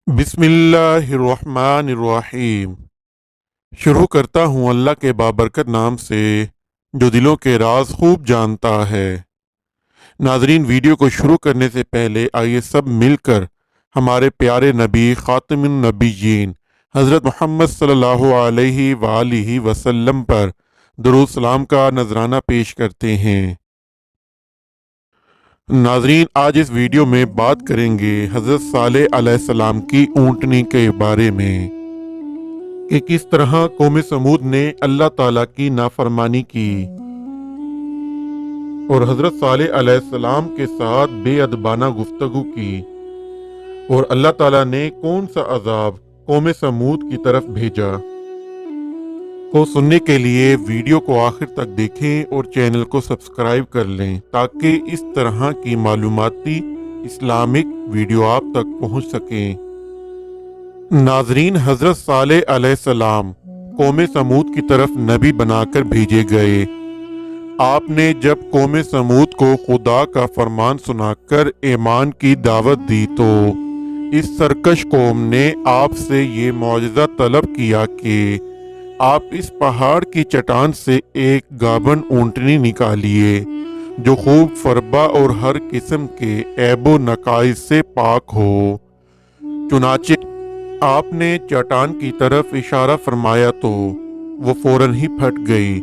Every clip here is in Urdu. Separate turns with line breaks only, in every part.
بسم اللہ الرحمن الرحیم۔ شروع کرتا ہوں اللہ کے بابرکت نام سے جو دلوں کے راز خوب جانتا ہے۔ ناظرین، ویڈیو کو شروع کرنے سے پہلے آئیے سب مل کر ہمارے پیارے نبی خاتم النبیین حضرت محمد صلی اللہ علیہ وآلہ وسلم پر درود سلام کا نذرانہ پیش کرتے ہیں۔ ناظرین، آج اس ویڈیو میں بات کریں گے حضرت صالح علیہ السلام کی اونٹنی کے بارے میں کہ کس طرح قوم سمود نے اللہ تعالیٰ کی نافرمانی کی اور حضرت صالح علیہ السلام کے ساتھ بے ادبانہ گفتگو کی، اور اللہ تعالیٰ نے کون سا عذاب قوم سمود کی طرف بھیجا۔ کو سننے کے لیے ویڈیو کو آخر تک دیکھیں اور چینل کو سبسکرائب کر لیں تاکہ اس طرح کی معلوماتی اسلامک ویڈیو آپ تک پہنچ سکیں۔ ناظرین، حضرت صالح علیہ السلام قوم سمود کی طرف نبی بنا کر بھیجے گئے۔ آپ نے جب قوم سمود کو خدا کا فرمان سنا کر ایمان کی دعوت دی تو اس سرکش قوم نے آپ سے یہ معجزہ طلب کیا کہ آپ اس پہاڑ کی چٹان سے ایک گابن اونٹنی نکالیے جو خوب فربا اور ہر قسم کے عیب و نقائص سے پاک ہو۔ چنانچہ آپ نے چٹان کی طرف اشارہ فرمایا تو وہ فوراً ہی پھٹ گئی،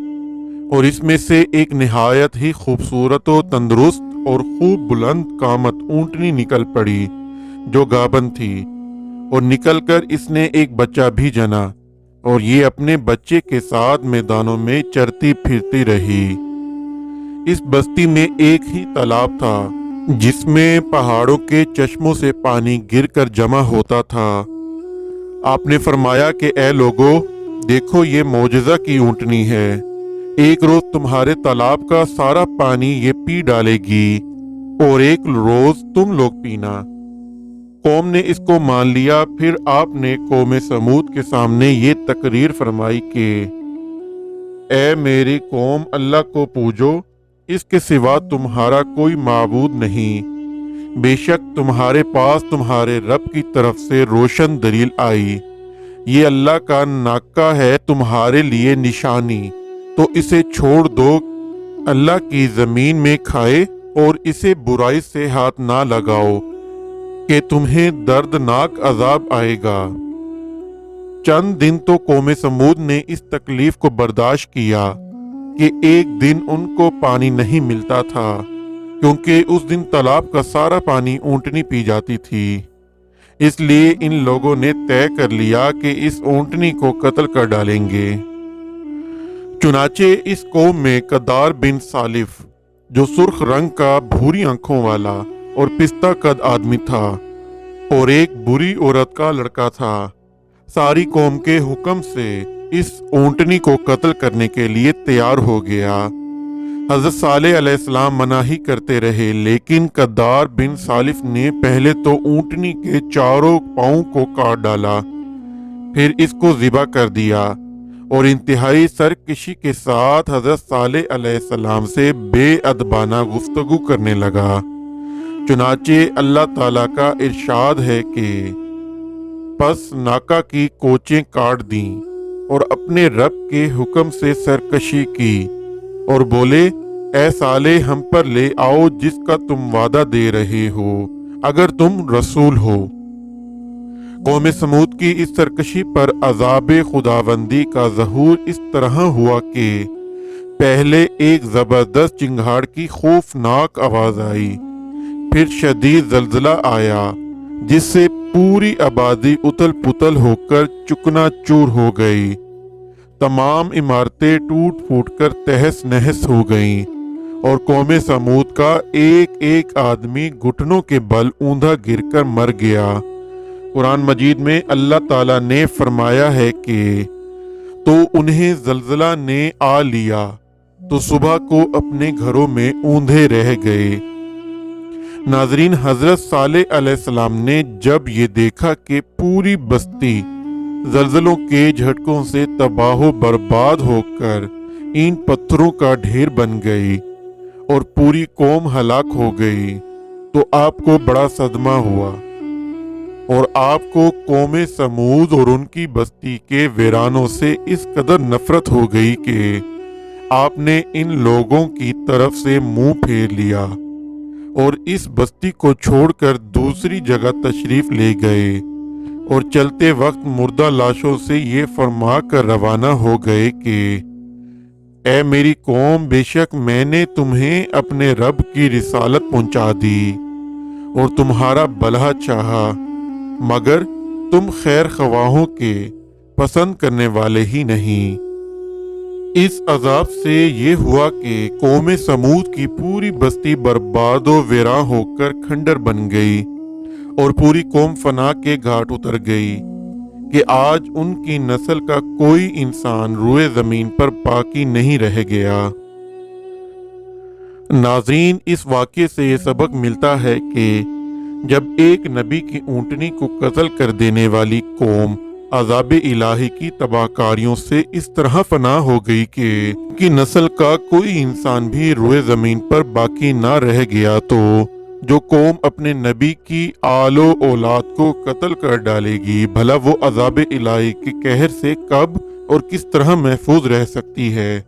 اور اس میں سے ایک نہایت ہی خوبصورت و تندرست اور خوب بلند قامت اونٹنی نکل پڑی جو گابن تھی، اور نکل کر اس نے ایک بچہ بھی جنا، اور یہ اپنے بچے کے ساتھ میدانوں میں چرتی پھرتی رہی۔ اس بستی میں ایک ہی تالاب تھا جس میں پہاڑوں کے چشموں سے پانی گر کر جمع ہوتا تھا۔ آپ نے فرمایا کہ اے لوگو، دیکھو یہ معجزہ کی اونٹنی ہے، ایک روز تمہارے تالاب کا سارا پانی یہ پی ڈالے گی اور ایک روز تم لوگ پینا۔ قوم نے اس کو مان لیا۔ پھر آپ نے قوم سمود کے سامنے یہ تقریر فرمائی کہ اے میری قوم، اللہ کو پوجو، اس کے سوا تمہارا کوئی معبود نہیں۔ بے شک تمہارے پاس تمہارے رب کی طرف سے روشن دلیل آئی، یہ اللہ کا ناکہ ہے تمہارے لیے نشانی، تو اسے چھوڑ دو، اللہ کی زمین میں کھائے اور اسے برائی سے ہاتھ نہ لگاؤ کہ تمہیں دردناک عذاب آئے گا۔ چند دن تو قوم سمود نے اس تکلیف کو برداشت کیا کہ ایک دن ان کو پانی نہیں ملتا تھا، کیونکہ اس دن تالاب کا سارا پانی اونٹنی پی جاتی تھی۔ اس لیے ان لوگوں نے طے کر لیا کہ اس اونٹنی کو قتل کر ڈالیں گے۔ چنانچہ اس قوم میں قدار بن سالف، جو سرخ رنگ کا بھوری آنکھوں والا اور پستہ قد آدمی تھا، اور ایک بری عورت کا لڑکا تھا، ساری قوم کے حکم سے اس اونٹنی کو قتل کرنے کے لیے تیار ہو گیا۔ حضرت صالح علیہ السلام منع ہی کرتے رہے، لیکن قدار بن سالف نے پہلے تو اونٹنی کے چاروں پاؤں کو کاٹ ڈالا، پھر اس کو ذبح کر دیا، اور انتہائی سرکشی کے ساتھ حضرت صالح علیہ السلام سے بے ادبانہ گفتگو کرنے لگا۔ چنانچہ اللہ تعالیٰ کا ارشاد ہے کہ پس ناکہ کی کوچیں کاٹ دیں اور اپنے رب کے حکم سے سرکشی کی، اور بولے اے صالح، ہم پر لے آؤ جس کا تم وعدہ دے رہے ہو اگر تم رسول ہو۔ قوم سمود کی اس سرکشی پر عذاب خداوندی کا ظہور اس طرح ہوا کہ پہلے ایک زبردست چنگھاڑ کی خوفناک آواز آئی، پھر شدید زلزلہ آیا جس سے پوری آبادی اتل پتل ہو کر چکنا چور ہو گئی، تمام عمارتیں ٹوٹ پھوٹ کر تہس نہس ہو گئیں، اور قوم سمود کا ایک ایک آدمی گھٹنوں کے بل اوندھا گر کر مر گیا۔ قرآن مجید میں اللہ تعالیٰ نے فرمایا ہے کہ تو انہیں زلزلہ نے آ لیا تو صبح کو اپنے گھروں میں اوندھے رہ گئے۔ ناظرین، حضرت صالح علیہ السلام نے جب یہ دیکھا کہ پوری بستی زلزلوں کے جھٹکوں سے تباہ و برباد ہو کر اینٹ پتھروں کا ڈھیر بن گئی اور پوری قوم ہلاک ہو گئی، تو آپ کو بڑا صدمہ ہوا۔ اور آپ کو قوم سمود اور ان کی بستی کے ویرانوں سے اس قدر نفرت ہو گئی کہ آپ نے ان لوگوں کی طرف سے منہ پھیر لیا اور اس بستی کو چھوڑ کر دوسری جگہ تشریف لے گئے، اور چلتے وقت مردہ لاشوں سے یہ فرما کر روانہ ہو گئے کہ اے میری قوم، بے شک میں نے تمہیں اپنے رب کی رسالت پہنچا دی اور تمہارا بھلا چاہا، مگر تم خیر خواہوں کے پسند کرنے والے ہی نہیں۔ اس عذاب سے یہ ہوا کہ قوم سمود کی پوری بستی برباد و ویراں ہو کر کھنڈر بن گئی اور پوری قوم فنا کے گھاٹ اتر گئی کہ آج ان کی نسل کا کوئی انسان روئے زمین پر باقی نہیں رہ گیا۔ ناظرین، اس واقعے سے یہ سبق ملتا ہے کہ جب ایک نبی کی اونٹنی کو قتل کر دینے والی قوم عذاب الہی کی تباہ کاریوں سے اس طرح فنا ہو گئی کہ ان کی نسل کا کوئی انسان بھی روئے زمین پر باقی نہ رہ گیا، تو جو قوم اپنے نبی کی آل و اولاد کو قتل کر ڈالے گی، بھلا وہ عذاب الہی کے قہر سے کب اور کس طرح محفوظ رہ سکتی ہے؟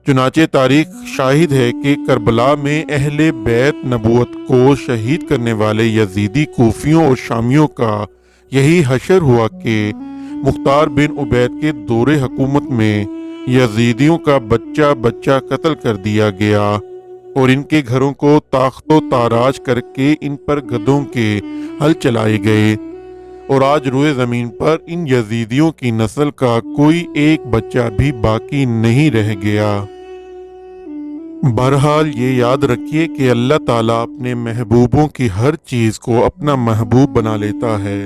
چنانچہ تاریخ شاہد ہے کہ کربلا میں اہل بیت نبوت کو شہید کرنے والے یزیدی کوفیوں اور شامیوں کا یہی حشر ہوا کہ مختار بن عبید کے دور حکومت میں یزیدیوں کا بچہ بچہ قتل کر دیا گیا اور ان کے گھروں کو تاخت و تاراج کر کے ان پر گدھوں کے ہل چلائے گئے، اور آج روئے زمین پر ان یزیدیوں کی نسل کا کوئی ایک بچہ بھی باقی نہیں رہ گیا۔ بہرحال یہ یاد رکھیے کہ اللہ تعالیٰ اپنے محبوبوں کی ہر چیز کو اپنا محبوب بنا لیتا ہے،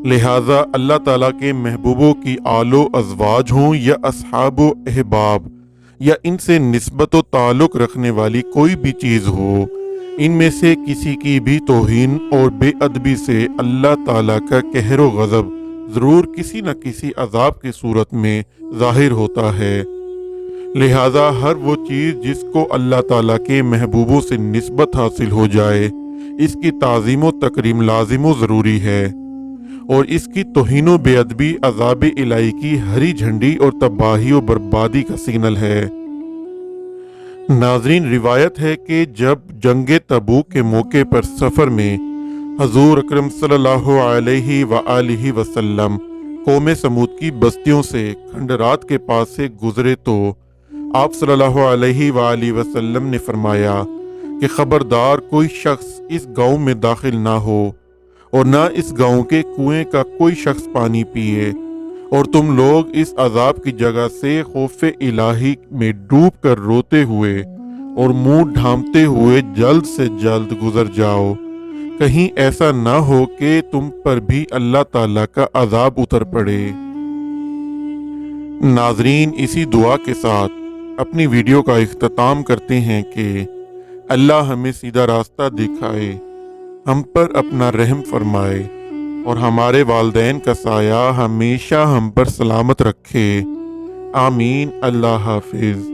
لہٰذا اللہ تعالیٰ کے محبوبوں کی آل و ازواج ہوں یا اصحاب و احباب یا ان سے نسبت و تعلق رکھنے والی کوئی بھی چیز ہو، ان میں سے کسی کی بھی توہین اور بے ادبی سے اللہ تعالیٰ کا قہر و غضب ضرور کسی نہ کسی عذاب کی صورت میں ظاہر ہوتا ہے۔ لہٰذا ہر وہ چیز جس کو اللہ تعالیٰ کے محبوبوں سے نسبت حاصل ہو جائے، اس کی تعظیم و تکریم لازم و ضروری ہے، اور اس کی توہین و بے ادبی عذاب الہی کی ہری جھنڈی اور تباہی و بربادی کا سگنل ہے۔ ناظرین، روایت ہے کہ جب جنگ تبوک کے موقع پر سفر میں حضور اکرم صلی اللہ علیہ وآلہ وسلم قوم سمود کی بستیوں سے کھنڈرات کے پاس سے گزرے تو آپ صلی اللہ علیہ وآلہ وسلم نے فرمایا کہ خبردار کوئی شخص اس گاؤں میں داخل نہ ہو اور نہ اس گاؤں کے کنویں کا کوئی شخص پانی پیے، اور تم لوگ اس عذاب کی جگہ سے خوف الہی میں ڈوب کر روتے ہوئے اور منہ ڈھانپتے ہوئے جلد سے جلد گزر جاؤ، کہیں ایسا نہ ہو کہ تم پر بھی اللہ تعالیٰ کا عذاب اتر پڑے۔ ناظرین، اسی دعا کے ساتھ اپنی ویڈیو کا اختتام کرتے ہیں کہ اللہ ہمیں سیدھا راستہ دکھائے، ہم پر اپنا رحم فرمائے اور ہمارے والدین کا سایہ ہمیشہ ہم پر سلامت رکھے۔ آمین۔ اللہ حافظ۔